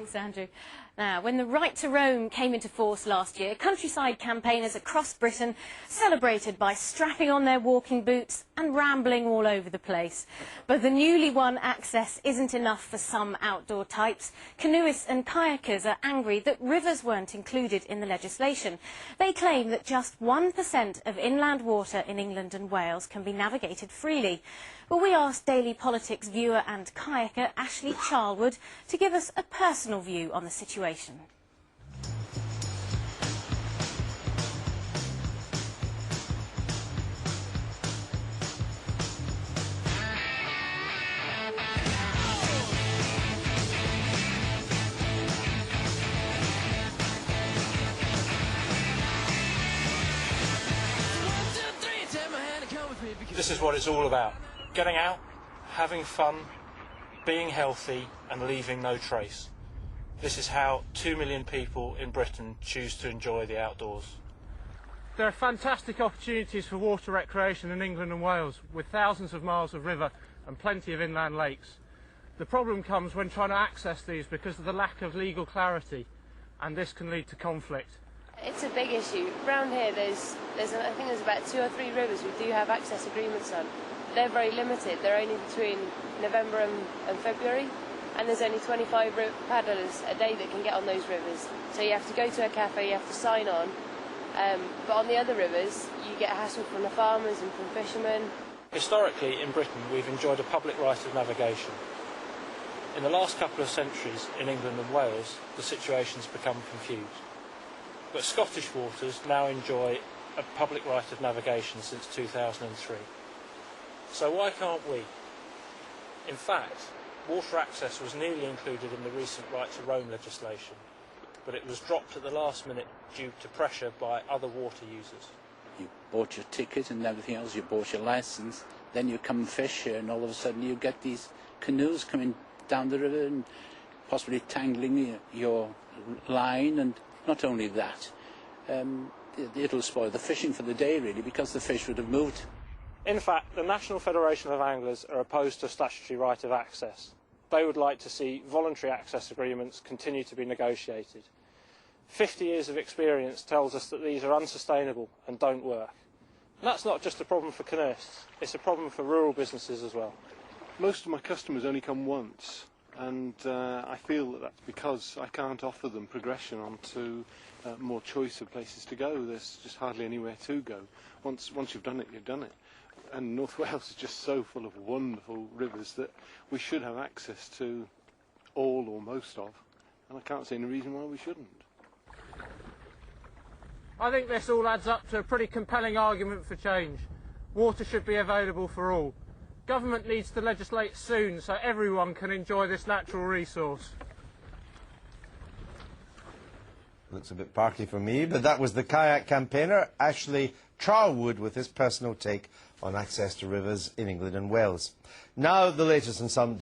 Thanks, Andrew. Now, when the right to roam came into force last year, countryside campaigners across Britain celebrated by strapping on their walking boots and rambling all over the place. But the newly won access isn't enough for some outdoor types. Canoeists and kayakers are angry that rivers weren't included in the legislation. They claim that just 1% of inland water in England and Wales can be navigated freely. Well, we asked Daily Politics viewer and kayaker Ashley Charlwood to give us a personal view on the situation. This is what it's all about. Getting out, having fun, being healthy and leaving no trace. This is how 2 million people in Britain choose to enjoy the outdoors. There are fantastic opportunities for water recreation in England and Wales, with thousands of miles of river and plenty of inland lakes. The problem comes when trying to access these because of the lack of legal clarity, and this can lead to conflict. It's a big issue. Around here I think there's about 2 or 3 rivers we do have access agreements on. They're very limited. They're only between November and February, and there's only 25 paddlers a day that can get on those rivers. So you have to go to a cafe, you have to sign on. But on the other rivers, you get hassle from the farmers and from fishermen. Historically, in Britain, we've enjoyed a public right of navigation. In the last couple of centuries in England and Wales, the situation's become confused. But Scottish waters now enjoy a public right of navigation since 2003. So why can't we? In fact, water access was nearly included in the recent right to roam legislation, but it was dropped at the last minute due to pressure by other water users. You bought your ticket and everything else, you bought your licence, then you come fish here and all of a sudden you get these canoes coming down the river and possibly tangling your line, and not only that, it'll spoil the fishing for the day really, because the fish would have moved. In fact, the National Federation of Anglers are opposed to statutory right of access. They would like to see voluntary access agreements continue to be negotiated. 50 years of experience tells us that these are unsustainable and don't work. And that's not just a problem for canoeists, it's a problem for rural businesses as well. Most of my customers only come once, and I feel that that's because I can't offer them progression onto more choice of places to go. There's just hardly anywhere to go. Once you've done it, you've done it. And North Wales is just so full of wonderful rivers that we should have access to all or most of, and I can't see any reason why we shouldn't. I think this all adds up to a pretty compelling argument for change. Water should be available for all. Government needs to legislate soon so everyone can enjoy this natural resource. Looks a bit parky for me, but that was the kayak campaigner Ashley Charlwood with his personal take on access to rivers in England and Wales. Now the latest on some